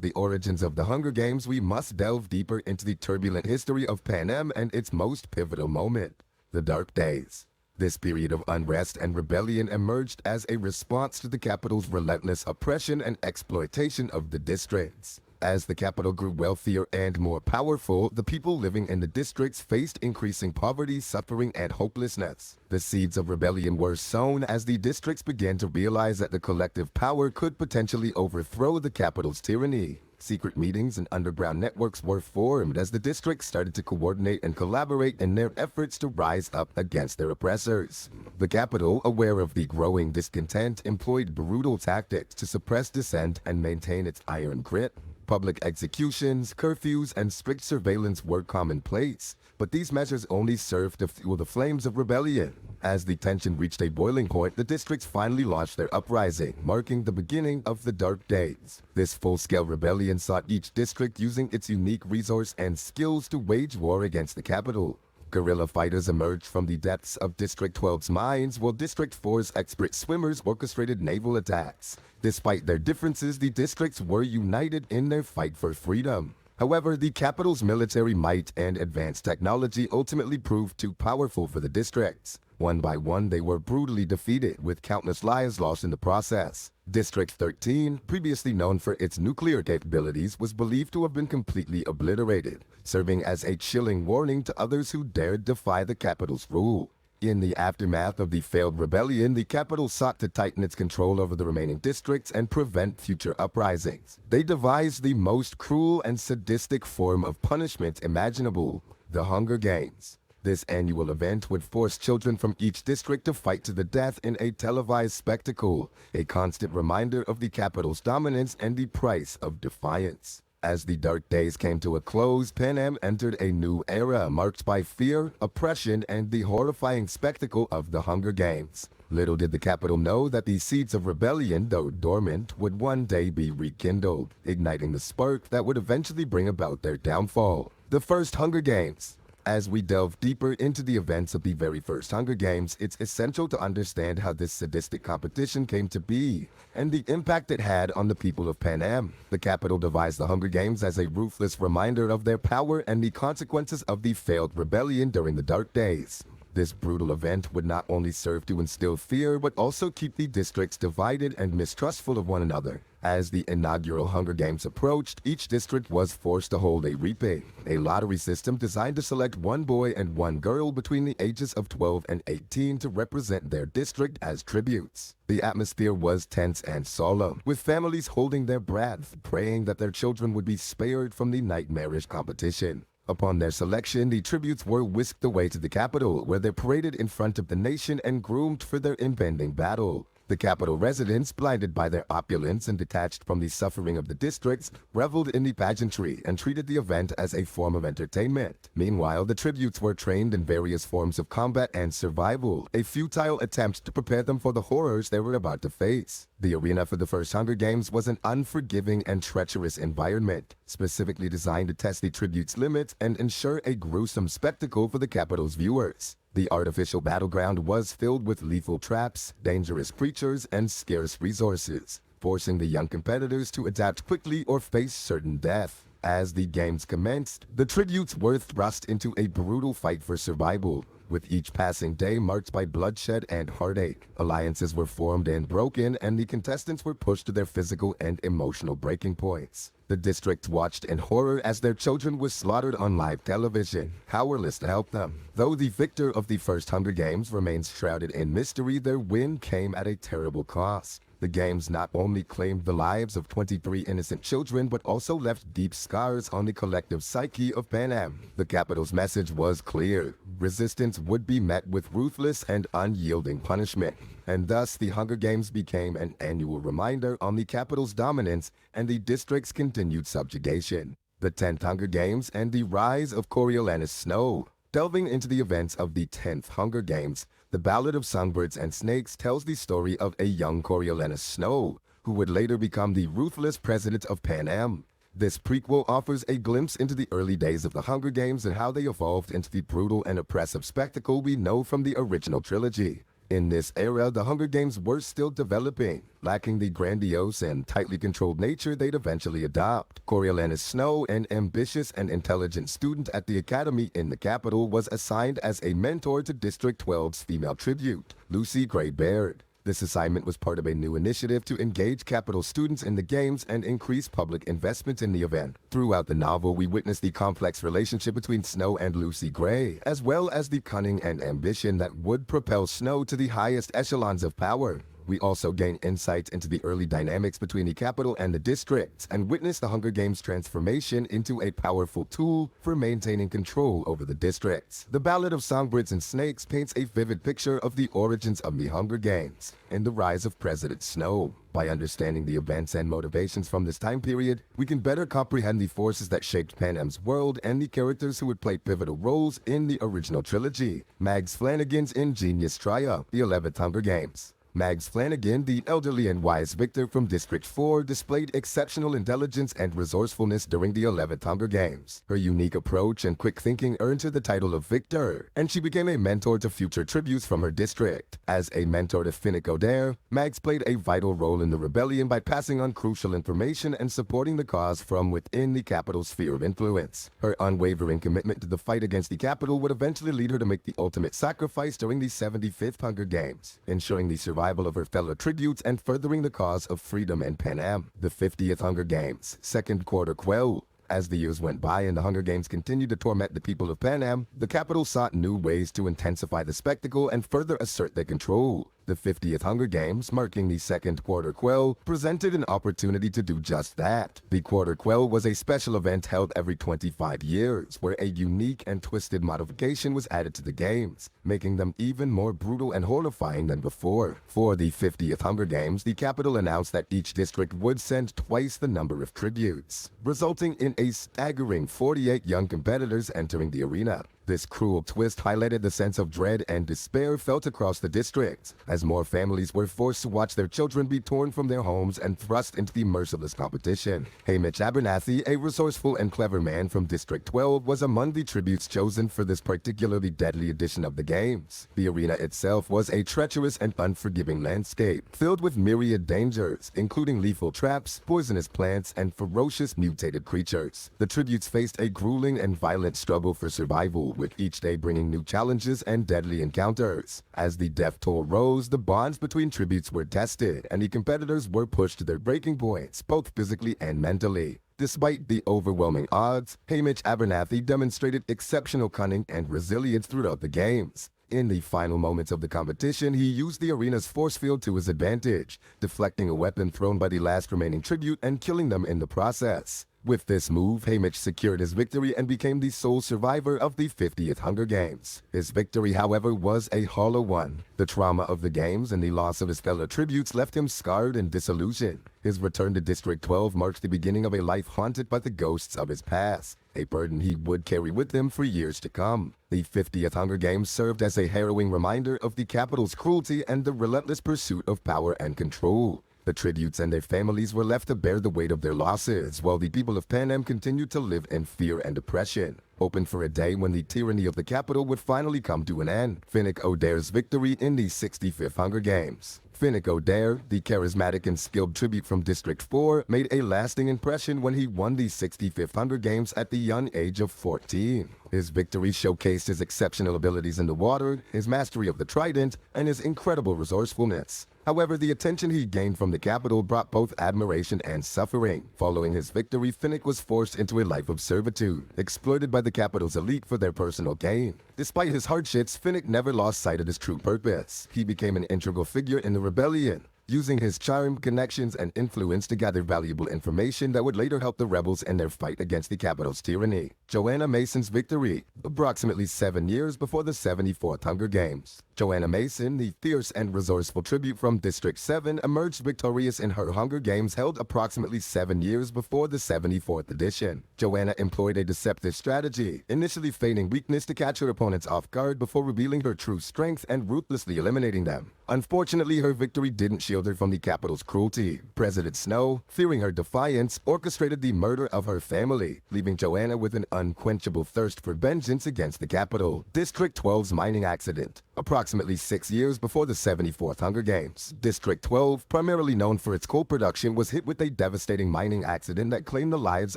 the origins of the Hunger Games, we must delve deeper into the turbulent history of Panem and its most pivotal moment, the Dark Days. This period of unrest and rebellion emerged as a response to the capital's relentless oppression and exploitation of the districts. As the capital grew wealthier and more powerful, the people living in the districts faced increasing poverty, suffering, and hopelessness. The seeds of rebellion were sown as the districts began to realize that the collective power could potentially overthrow the capital's tyranny. Secret meetings and underground networks were formed as the districts started to coordinate and collaborate in their efforts to rise up against their oppressors. The capital, aware of the growing discontent, employed brutal tactics to suppress dissent and maintain its iron grip. Public executions, curfews, and strict surveillance were commonplace, but these measures only served to fuel the flames of rebellion. As the tension reached a boiling point, the districts finally launched their uprising, marking the beginning of the Dark Days. This full-scale rebellion saw each district using its unique resource and skills to wage war against the capital. Guerrilla fighters emerged from the depths of District 12's mines, while District 4's expert swimmers orchestrated naval attacks. Despite their differences, the districts were united in their fight for freedom. However, the capital's military might and advanced technology ultimately proved too powerful for the districts. One by one, they were brutally defeated, with countless lives lost in the process. District 13, previously known for its nuclear capabilities, was believed to have been completely obliterated, serving as a chilling warning to others who dared defy the capital's rule. In the aftermath of the failed rebellion, the capital sought to tighten its control over the remaining districts and prevent future uprisings. They devised the most cruel and sadistic form of punishment imaginable, the Hunger Games. This annual event would force children from each district to fight to the death in a televised spectacle, a constant reminder of the capital's dominance and the price of defiance. As the Dark Days came to a close, Panem entered a new era marked by fear, oppression, and the horrifying spectacle of the Hunger Games. Little did the capital know that the seeds of rebellion, though dormant, would one day be rekindled, igniting the spark that would eventually bring about their downfall. The first Hunger Games. As we delve deeper into the events of the very first Hunger Games, it's essential to understand how this sadistic competition came to be, and the impact it had on the people of Panem. The capital devised the Hunger Games as a ruthless reminder of their power and the consequences of the failed rebellion during the Dark Days. This brutal event would not only serve to instill fear, but also keep the districts divided and mistrustful of one another. As the inaugural Hunger Games approached, each district was forced to hold a reaping, a lottery system designed to select one boy and one girl between the ages of 12 and 18 to represent their district as tributes. The atmosphere was tense and solemn, with families holding their breath, praying that their children would be spared from the nightmarish competition. Upon their selection, the tributes were whisked away to the capital, where they paraded in front of the nation and groomed for their impending battle. The capital residents, blinded by their opulence and detached from the suffering of the districts, reveled in the pageantry and treated the event as a form of entertainment. Meanwhile, the tributes were trained in various forms of combat and survival, a futile attempt to prepare them for the horrors they were about to face. The arena for the first Hunger Games was an unforgiving and treacherous environment, specifically designed to test the tributes' limits and ensure a gruesome spectacle for the capital's viewers. The artificial battleground was filled with lethal traps, dangerous creatures, and scarce resources, forcing the young competitors to adapt quickly or face certain death. As the games commenced, the tributes were thrust into a brutal fight for survival, with each passing day marked by bloodshed and heartache. Alliances were formed and broken, and the contestants were pushed to their physical and emotional breaking points. The district watched in horror as their children were slaughtered on live television, powerless to help them. Though the victor of the first Hunger Games remains shrouded in mystery, their win came at a terrible cost. The games not only claimed the lives of 23 innocent children, but also left deep scars on the collective psyche of Panem. The capital's message was clear: resistance would be met with ruthless and unyielding punishment. And thus, the Hunger Games became an annual reminder on the capital's dominance and the district's continued subjugation. The 10th Hunger Games and the rise of Coriolanus Snow. Delving into the events of the 10th Hunger Games, The Ballad of Songbirds and Snakes tells the story of a young Coriolanus Snow, who would later become the ruthless president of Panem. This prequel offers a glimpse into the early days of the Hunger Games and how they evolved into the brutal and oppressive spectacle we know from the original trilogy. In this era, the Hunger Games were still developing, lacking the grandiose and tightly controlled nature they'd eventually adopt. Coriolanus Snow, an ambitious and intelligent student at the academy in the capital, was assigned as a mentor to District 12's female tribute, Lucy Gray Baird. This assignment was part of a new initiative to engage Capital students in the games and increase public investment in the event. Throughout the novel, we witness the complex relationship between Snow and Lucy Gray, as well as the cunning and ambition that would propel Snow to the highest echelons of power. We also gain insights into the early dynamics between the capital and the districts, and witness the Hunger Games' transformation into a powerful tool for maintaining control over the districts. The Ballad of Songbirds and Snakes paints a vivid picture of the origins of the Hunger Games and the rise of President Snow. By understanding the events and motivations from this time period, we can better comprehend the forces that shaped Panem's world and the characters who would play pivotal roles in the original trilogy. Mags Flanagan's ingenious triumph, The 11th Hunger Games. Mags Flanagan, the elderly and wise victor from District 4, displayed exceptional intelligence and resourcefulness during the 11th Hunger Games. Her unique approach and quick thinking earned her the title of Victor, and she became a mentor to future tributes from her district. As a mentor to Finnick Odair, Mags played a vital role in the rebellion by passing on crucial information and supporting the cause from within the capital's sphere of influence. Her unwavering commitment to the fight against the capital would eventually lead her to make the ultimate sacrifice during the 75th Hunger Games, ensuring the survival of her fellow tributes and furthering the cause of freedom and Panem. The 50th Hunger Games, Second Quarter Quell. As the years went by and the Hunger Games continued to torment the people of Panem, the capital sought new ways to intensify the spectacle and further assert their control. The 50th Hunger Games, marking the Second Quarter Quell, presented an opportunity to do just that. The Quarter Quell was a special event held every 25 years, where a unique and twisted modification was added to the games, making them even more brutal and horrifying than before. For the 50th Hunger Games, the capital announced that each district would send twice the number of tributes, resulting in a staggering 48 young competitors entering the arena. This cruel twist highlighted the sense of dread and despair felt across the district, as more families were forced to watch their children be torn from their homes and thrust into the merciless competition. Hamish Abernathy, a resourceful and clever man from District 12, was among the tributes chosen for this particularly deadly edition of the games. The arena itself was a treacherous and unforgiving landscape, filled with myriad dangers, including lethal traps, poisonous plants, and ferocious mutated creatures. The tributes faced a grueling and violent struggle for survival, with each day bringing new challenges and deadly encounters. As the death toll rose, the bonds between tributes were tested, and the competitors were pushed to their breaking points, both physically and mentally. Despite the overwhelming odds, Hamish Abernathy demonstrated exceptional cunning and resilience throughout the games. In the final moments of the competition, he used the arena's force field to his advantage, deflecting a weapon thrown by the last remaining tribute and killing them in the process. With this move, Hamish secured his victory and became the sole survivor of the 50th Hunger Games. His victory, however, was a hollow one. The trauma of the games and the loss of his fellow tributes left him scarred and disillusioned. His return to District 12 marks the beginning of a life haunted by the ghosts of his past, a burden he would carry with him for years to come. The 50th Hunger Games served as a harrowing reminder of the capital's cruelty and the relentless pursuit of power and control. The tributes and their families were left to bear the weight of their losses, while the people of Panem continued to live in fear and oppression, hoping for a day when the tyranny of the capital would finally come to an end. Finnick Odair's victory in the 65th Hunger Games. Finnick Odair, the charismatic and skilled tribute from District 4, made a lasting impression when he won the 65th Hunger Games at the young age of 14. His victory showcased his exceptional abilities in the water, his mastery of the trident, and his incredible resourcefulness. However, the attention he gained from the capital brought both admiration and suffering. Following his victory, Finnick was forced into a life of servitude, exploited by the capital's elite for their personal gain. Despite his hardships, Finnick never lost sight of his true purpose. He became an integral figure in the rebellion, using his charm, connections, and influence to gather valuable information that would later help the rebels in their fight against the capital's tyranny. Joanna Mason's victory, approximately 7 years before the 74th Hunger Games. Joanna Mason, the fierce and resourceful tribute from District 7, emerged victorious in her Hunger Games held approximately 7 years before the 74th edition. Joanna employed a deceptive strategy, initially feigning weakness to catch her opponents off guard before revealing her true strength and ruthlessly eliminating them. Unfortunately, her victory didn't shield her from the capital's cruelty. President Snow, fearing her defiance, orchestrated the murder of her family, leaving Joanna with an unquenchable thirst for vengeance against the capital. District 12's mining accident. Approximately 6 years before the 74th Hunger Games, District 12, primarily known for its coal production, was hit with a devastating mining accident that claimed the lives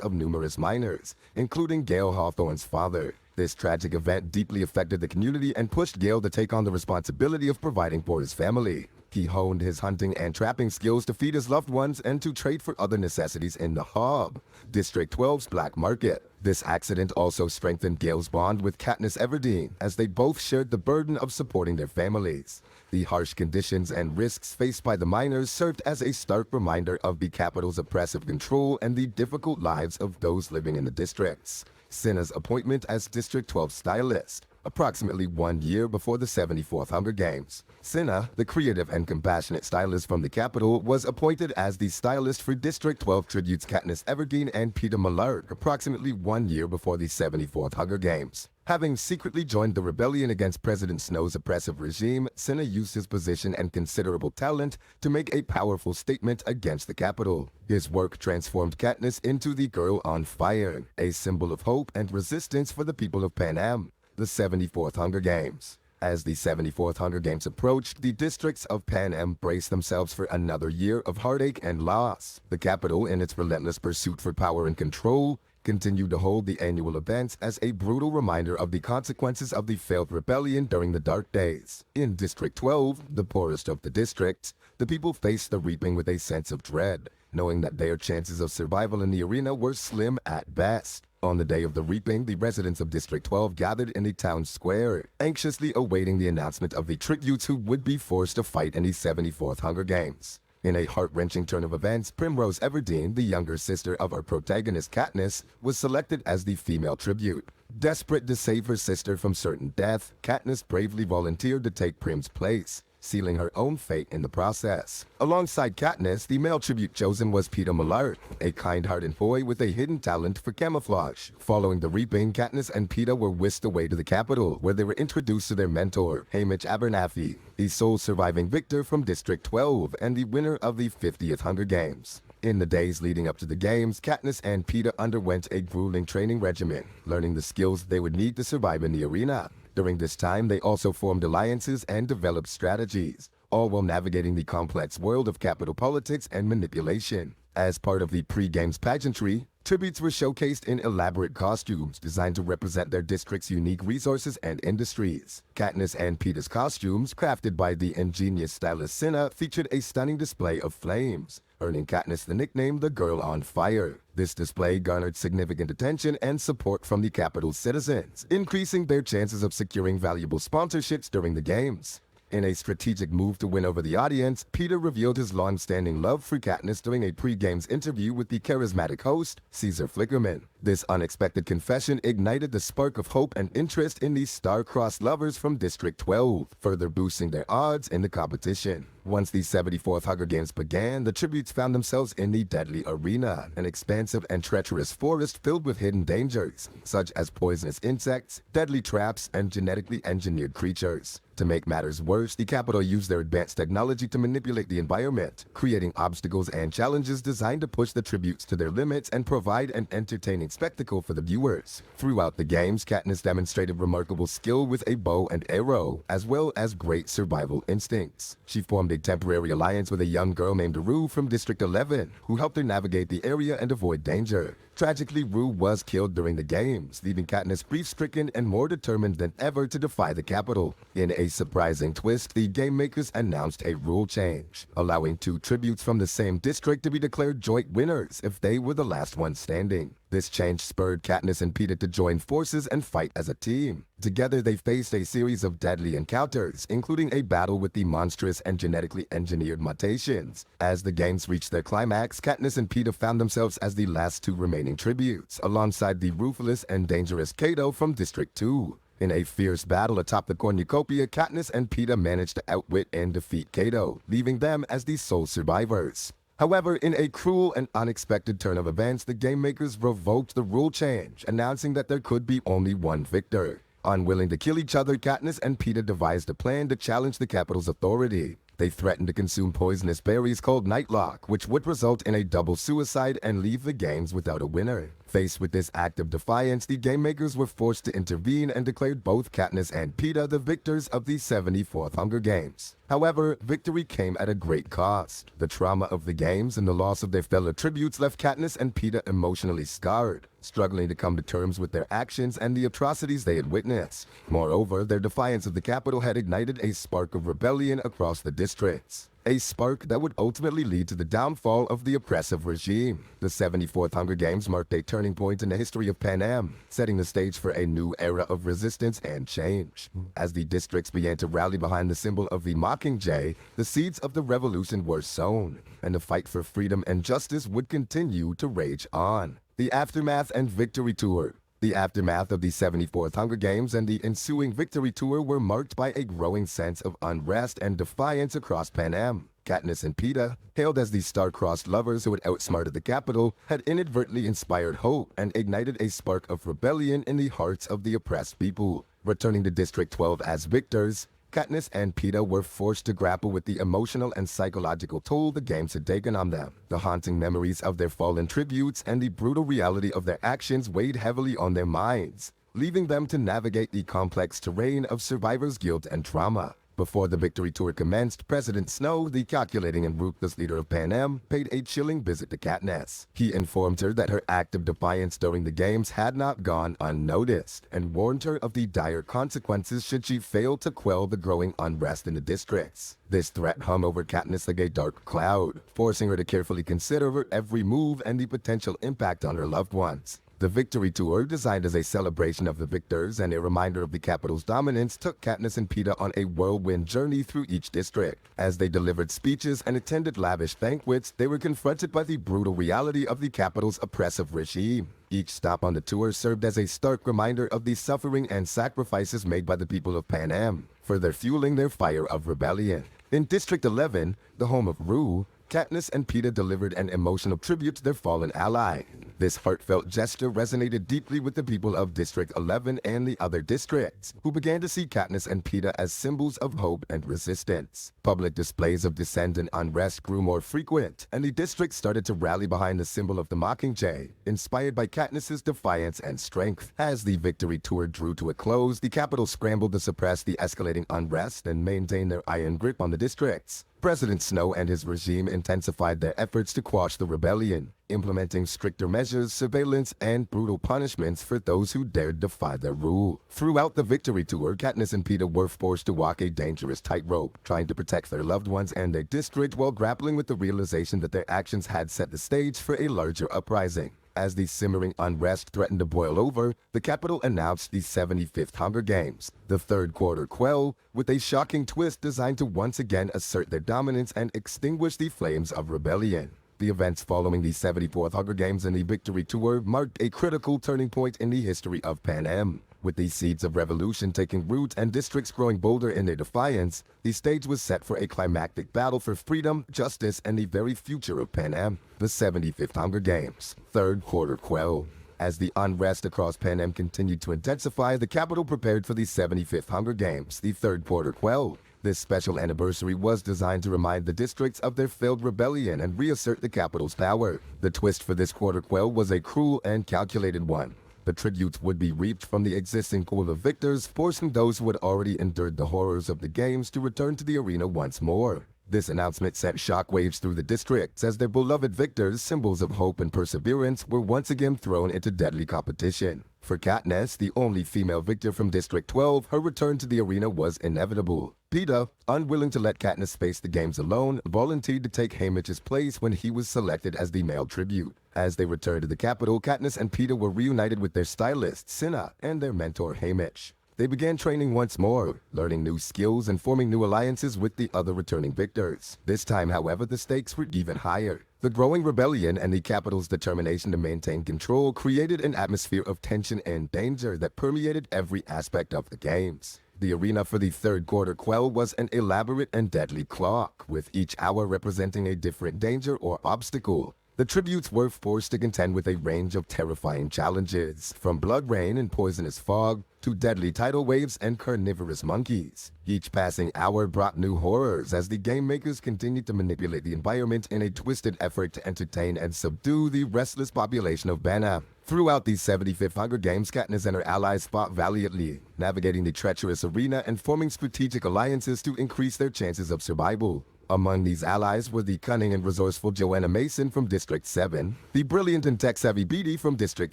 of numerous miners, including Gail Hawthorne's father. This tragic event deeply affected the community and pushed Gale to take on the responsibility of providing for his family. He honed his hunting and trapping skills to feed his loved ones and to trade for other necessities in the hub, District 12's black market. This accident also strengthened Gale's bond with Katniss Everdeen, as they both shared the burden of supporting their families. The harsh conditions and risks faced by the miners served as a stark reminder of the capital's oppressive control and the difficult lives of those living in the districts. Cinna's appointment as District 12 stylist. Approximately 1 year before the 74th Hunger Games, Cinna, the creative and compassionate stylist from the capital, was appointed as the stylist for District 12 tributes Katniss Everdeen and Peeta Mellark approximately 1 year before the 74th Hunger Games. Having secretly joined the rebellion against President Snow's oppressive regime, Cinna used his position and considerable talent to make a powerful statement against the capital. His work transformed Katniss into the Girl on Fire, a symbol of hope and resistance for the people of Panem. The 74th Hunger Games. As the 74th Hunger Games approached, the districts of Panem braced themselves for another year of heartache and loss. The capital, in its relentless pursuit for power and control, continued to hold the annual events as a brutal reminder of the consequences of the failed rebellion during the Dark Days. In District 12, the poorest of the districts, the people faced the reaping with a sense of dread, knowing that their chances of survival in the arena were slim at best. On the day of the reaping, the residents of District 12 gathered in the town square, anxiously awaiting the announcement of the tributes who would be forced to fight in the 74th Hunger Games. In a heart-wrenching turn of events, Primrose Everdeen, the younger sister of our protagonist Katniss, was selected as the female tribute. Desperate to save her sister from certain death, Katniss bravely volunteered to take Prim's place, sealing her own fate in the process. Alongside Katniss, the male tribute chosen was Peeta Mellark, a kind-hearted boy with a hidden talent for camouflage. Following the reaping, Katniss and Peeta were whisked away to the capital, where they were introduced to their mentor, Haymitch Abernathy, the sole surviving victor from District 12 and the winner of the 50th Hunger Games. In the days leading up to the games, Katniss and Peeta underwent a grueling training regimen, learning the skills they would need to survive in the arena. During this time, they also formed alliances and developed strategies, all while navigating the complex world of capital politics and manipulation. As part of the pre-games pageantry, tributes were showcased in elaborate costumes designed to represent their district's unique resources and industries. Katniss and Peeta's costumes, crafted by the ingenious stylist Cinna, featured a stunning display of flames, earning Katniss the nickname the Girl on Fire. This display garnered significant attention and support from the capital's citizens, increasing their chances of securing valuable sponsorships during the games. In a strategic move to win over the audience, Peeta revealed his long-standing love for Katniss during a pre-games interview with the charismatic host, Caesar Flickerman. This unexpected confession ignited the spark of hope and interest in these star-crossed lovers from District 12, further boosting their odds in the competition. Once the 74th Hunger Games began, the tributes found themselves in the deadly arena, an expansive and treacherous forest filled with hidden dangers, such as poisonous insects, deadly traps, and genetically engineered creatures. To make matters worse, the capital used their advanced technology to manipulate the environment, creating obstacles and challenges designed to push the tributes to their limits and provide an entertaining spectacle for the viewers. Throughout the games, Katniss demonstrated remarkable skill with a bow and arrow, as well as great survival instincts. She formed a temporary alliance with a young girl named Rue from District 11, who helped her navigate the area and avoid danger. Tragically, Rue was killed during the games, leaving Katniss grief-stricken and more determined than ever to defy the capital. In a surprising twist, the game makers announced a rule change, allowing two tributes from the same district to be declared joint winners if they were the last ones standing. This change spurred Katniss and Peeta to join forces and fight as a team. Together, they faced a series of deadly encounters, including a battle with the monstrous and genetically engineered mutations. As the games reached their climax, Katniss and Peeta found themselves as the last two remaining tributes, alongside the ruthless and dangerous Cato from District 2. In a fierce battle atop the cornucopia, Katniss and Peeta managed to outwit and defeat Cato, leaving them as the sole survivors. However, in a cruel and unexpected turn of events, the game makers revoked the rule change, announcing that there could be only one victor. Unwilling to kill each other, Katniss and Peeta devised a plan to challenge the capital's authority. They threatened to consume poisonous berries called nightlock, which would result in a double suicide and leave the games without a winner. Faced with this act of defiance, the game makers were forced to intervene and declared both Katniss and Peeta the victors of the 74th Hunger Games. However, victory came at a great cost. The trauma of the games and the loss of their fellow tributes left Katniss and Peeta emotionally scarred, struggling to come to terms with their actions and the atrocities they had witnessed. Moreover, their defiance of the capital had ignited a spark of rebellion across the districts. A spark that would ultimately lead to the downfall of the oppressive regime. The 74th Hunger Games marked a turning point in the history of Panem, setting the stage for a new era of resistance and change. As the districts began to rally behind the symbol of the Mockingjay, the seeds of the revolution were sown, and the fight for freedom and justice would continue to rage on. The Aftermath and Victory Tour. The aftermath of the 74th Hunger Games and the ensuing Victory Tour were marked by a growing sense of unrest and defiance across Panem. Katniss and Peeta, hailed as the star-crossed lovers who had outsmarted the capital, had inadvertently inspired hope and ignited a spark of rebellion in the hearts of the oppressed people. Returning to District 12 as victors, Katniss and Peeta were forced to grapple with the emotional and psychological toll the games had taken on them. The haunting memories of their fallen tributes and the brutal reality of their actions weighed heavily on their minds, leaving them to navigate the complex terrain of survivors' guilt and trauma. Before the Victory Tour commenced, President Snow, the calculating and ruthless leader of Panem, paid a chilling visit to Katniss. He informed her that her act of defiance during the games had not gone unnoticed, and warned her of the dire consequences should she fail to quell the growing unrest in the districts. This threat hung over Katniss like a dark cloud, forcing her to carefully consider her every move and the potential impact on her loved ones. The Victory Tour, designed as a celebration of the victors and a reminder of the capital's dominance, took Katniss and Peeta on a whirlwind journey through each district. As they delivered speeches and attended lavish banquets, they were confronted by the brutal reality of the capital's oppressive regime. Each stop on the tour served as a stark reminder of the suffering and sacrifices made by the people of Panem, further fueling their fire of rebellion. In District 11, the home of Rue, Katniss and Peeta delivered an emotional tribute to their fallen ally. This heartfelt gesture resonated deeply with the people of District 11 and the other districts, who began to see Katniss and Peeta as symbols of hope and resistance. Public displays of dissent and unrest grew more frequent, and the districts started to rally behind the symbol of the Mockingjay, inspired by Katniss's defiance and strength. As the Victory Tour drew to a close, the capital scrambled to suppress the escalating unrest and maintain their iron grip on the districts. President Snow and his regime intensified their efforts to quash the rebellion, implementing stricter measures, surveillance, and brutal punishments for those who dared defy their rule. Throughout the Victory Tour, Katniss and Peeta were forced to walk a dangerous tightrope, trying to protect their loved ones and their district while grappling with the realization that their actions had set the stage for a larger uprising. As the simmering unrest threatened to boil over, the capital announced the 75th Hunger Games, the third quarter quell, with a shocking twist designed to once again assert their dominance and extinguish the flames of rebellion. The events following the 74th Hunger Games and the Victory Tour marked a critical turning point in the history of Panem. With these seeds of revolution taking root and districts growing bolder in their defiance, the stage was set for a climactic battle for freedom, justice, and the very future of Panem. The 75th Hunger Games, third quarter quell. As the unrest across Panem continued to intensify, the capital prepared for the 75th Hunger Games, the third quarter quell. This special anniversary was designed to remind the districts of their failed rebellion and reassert the capital's power. The twist for this quarter quell was a cruel and calculated one. The tributes would be reaped from the existing pool of victors, forcing those who had already endured the horrors of the games to return to the arena once more. This announcement sent shockwaves through the districts as their beloved victors, symbols of hope and perseverance, were once again thrown into deadly competition. For Katniss, the only female victor from District 12, her return to the arena was inevitable. Peeta, unwilling to let Katniss face the games alone, volunteered to take Haymitch's place when he was selected as the male tribute. As they returned to the capital, Katniss and Peeta were reunited with their stylist, Cinna, and their mentor, Haymitch. They began training once more, learning new skills and forming new alliances with the other returning victors. This time, however, the stakes were even higher. The growing rebellion and the capital's determination to maintain control created an atmosphere of tension and danger that permeated every aspect of the games. The arena for the third quarter quell was an elaborate and deadly clock, with each hour representing a different danger or obstacle. The tributes were forced to contend with a range of terrifying challenges, from blood rain and poisonous fog to deadly tidal waves and carnivorous monkeys. Each passing hour brought new horrors as the game makers continued to manipulate the environment in a twisted effort to entertain and subdue the restless population of Panem. Throughout the 75th Hunger Games, Katniss and her allies fought valiantly, navigating the treacherous arena and forming strategic alliances to increase their chances of survival. Among these allies were the cunning and resourceful Joanna Mason from District 7, the brilliant and tech-savvy Beetee from District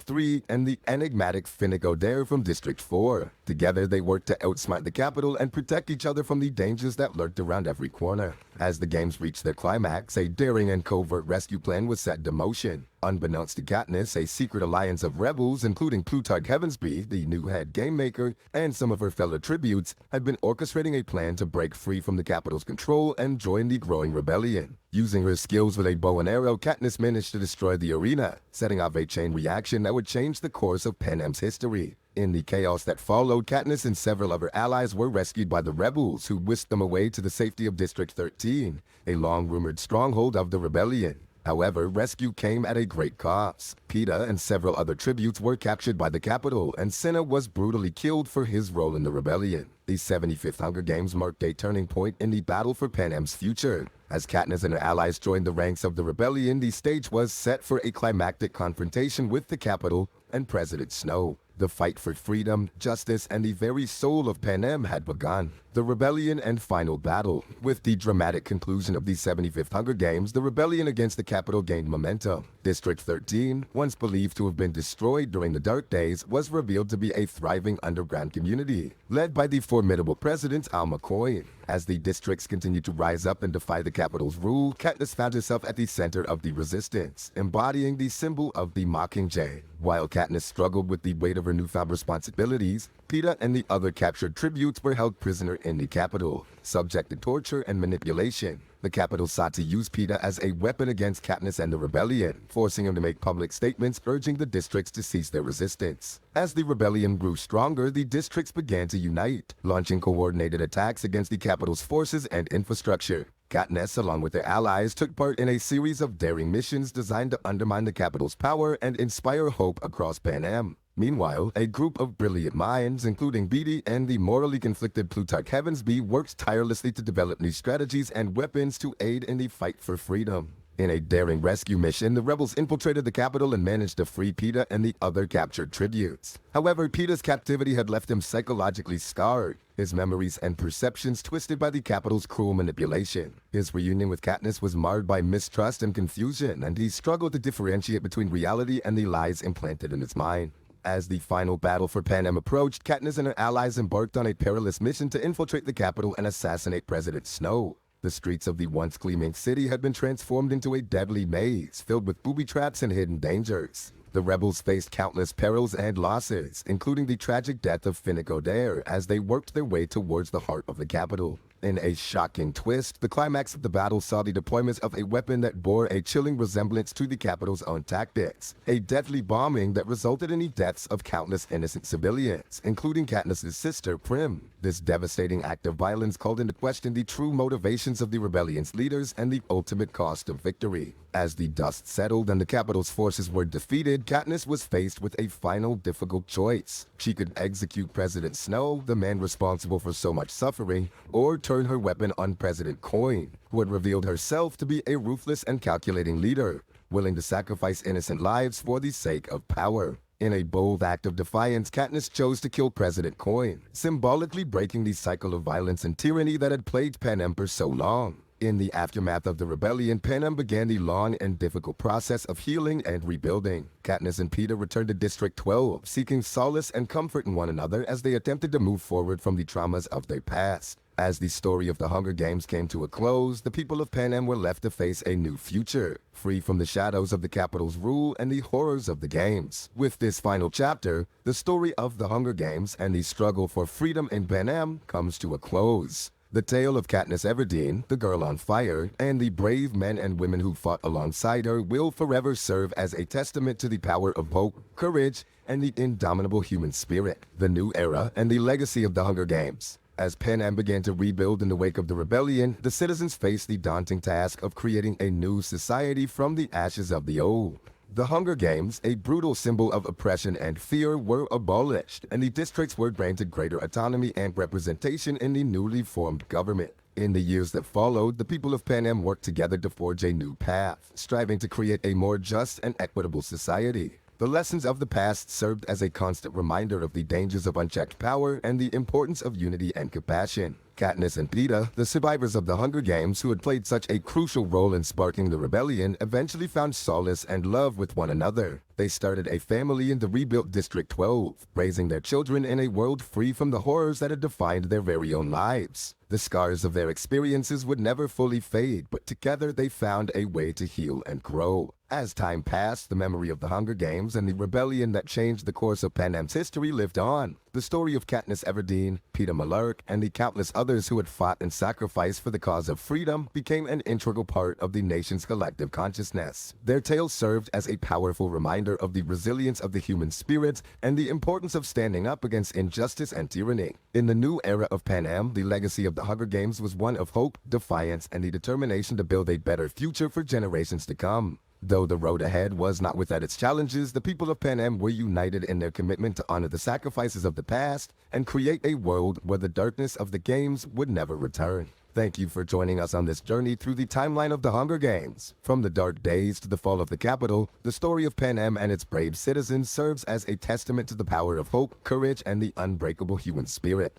3, and the enigmatic Finnick Odair from District 4. Together, they worked to outsmart the Capitol and protect each other from the dangers that lurked around every corner. As the games reached their climax, a daring and covert rescue plan was set into motion. Unbeknownst to Katniss, a secret alliance of rebels, including Plutarch Heavensbee, the new head game maker, and some of her fellow tributes, had been orchestrating a plan to break free from the Capitol's control and join the growing rebellion. Using her skills with a bow and arrow, Katniss managed to destroy the arena, setting off a chain reaction that would change the course of Panem's history. In the chaos that followed, Katniss and several other allies were rescued by the rebels, who whisked them away to the safety of District 13, a long-rumored stronghold of the rebellion. However, rescue came at a great cost. Peeta and several other tributes were captured by the Capitol, and Cinna was brutally killed for his role in the rebellion. The 75th Hunger Games marked a turning point in the battle for Panem's future. As Katniss and her allies joined the ranks of the rebellion, the stage was set for a climactic confrontation with the Capitol and President Snow. The fight for freedom, justice, and the very soul of Panem had begun. The rebellion and final battle. With the dramatic conclusion of the 75th Hunger Games, the rebellion against the Capitol gained momentum. District 13, once believed to have been destroyed during the Dark Days, was revealed to be a thriving underground community, led by the formidable President Alma Coin. As the districts continued to rise up and defy the Capitol's rule, Katniss found herself at the center of the resistance, embodying the symbol of the Mockingjay. While Katniss struggled with the weight of her newfound responsibilities, Peeta and the other captured tributes were held prisoner in the Capitol, subject to torture and manipulation. The Capitol sought to use Peeta as a weapon against Katniss and the rebellion, forcing him to make public statements urging the districts to cease their resistance. As the rebellion grew stronger, the districts began to unite, launching coordinated attacks against the Capitol's forces and infrastructure. Katniss, along with their allies, took part in a series of daring missions designed to undermine the Capitol's power and inspire hope across Panem. Meanwhile, a group of brilliant minds, including Beetee and the morally conflicted Plutarch Heavensbee, worked tirelessly to develop new strategies and weapons to aid in the fight for freedom. In a daring rescue mission, the rebels infiltrated the Capitol and managed to free Peeta and the other captured tributes. However, Peeta's captivity had left him psychologically scarred, his memories and perceptions twisted by the Capitol's cruel manipulation. His reunion with Katniss was marred by mistrust and confusion, and he struggled to differentiate between reality and the lies implanted in his mind. As the final battle for Panem approached, Katniss and her allies embarked on a perilous mission to infiltrate the Capitol and assassinate President Snow. The streets of the once gleaming city had been transformed into a deadly maze, filled with booby traps and hidden dangers. The rebels faced countless perils and losses, including the tragic death of Finnick Odair as they worked their way towards the heart of the Capitol. In a shocking twist, the climax of the battle saw the deployment of a weapon that bore a chilling resemblance to the Capitol's own tactics, a deadly bombing that resulted in the deaths of countless innocent civilians, including Katniss's sister, Prim. This devastating act of violence called into question the true motivations of the rebellion's leaders and the ultimate cost of victory. As the dust settled and the Capitol's forces were defeated, Katniss was faced with a final difficult choice. She could execute President Snow, the man responsible for so much suffering, or turn her weapon on President Coin, who had revealed herself to be a ruthless and calculating leader, willing to sacrifice innocent lives for the sake of power. In a bold act of defiance, Katniss chose to kill President Coin, symbolically breaking the cycle of violence and tyranny that had plagued Panem for so long. In the aftermath of the rebellion, Panem began the long and difficult process of healing and rebuilding. Katniss and Peeta returned to District 12, seeking solace and comfort in one another as they attempted to move forward from the traumas of their past. As the story of the Hunger Games came to a close, the people of Panem were left to face a new future, free from the shadows of the Capitol's rule and the horrors of the games. With this final chapter, the story of the Hunger Games and the struggle for freedom in Panem comes to a close. The tale of Katniss Everdeen, the girl on fire, and the brave men and women who fought alongside her will forever serve as a testament to the power of hope, courage, and the indomitable human spirit, the new era, and the legacy of the Hunger Games. As Panem began to rebuild in the wake of the rebellion, the citizens faced the daunting task of creating a new society from the ashes of the old. The Hunger Games, a brutal symbol of oppression and fear, were abolished, and the districts were granted greater autonomy and representation in the newly formed government. In the years that followed, the people of Panem worked together to forge a new path, striving to create a more just and equitable society. The lessons of the past served as a constant reminder of the dangers of unchecked power and the importance of unity and compassion. Katniss and Peeta, the survivors of the Hunger Games who had played such a crucial role in sparking the rebellion, eventually found solace and love with one another. They started a family in the rebuilt District 12, raising their children in a world free from the horrors that had defined their very own lives. The scars of their experiences would never fully fade, but together they found a way to heal and grow. As time passed, the memory of the Hunger Games and the rebellion that changed the course of Panem's history lived on. The story of Katniss Everdeen, Peeta Mellark, and the countless others who had fought and sacrificed for the cause of freedom became an integral part of the nation's collective consciousness. Their tales served as a powerful reminder of the resilience of the human spirit and the importance of standing up against injustice and tyranny. In the new era of Panem, the legacy of the Hunger Games was one of hope, defiance, and the determination to build a better future for generations to come. Though the road ahead was not without its challenges, the people of Panem were united in their commitment to honor the sacrifices of the past and create a world where the darkness of the games would never return. Thank you for joining us on this journey through the timeline of the Hunger Games. From the dark days to the fall of the capital, the story of Panem and its brave citizens serves as a testament to the power of hope, courage, and the unbreakable human spirit.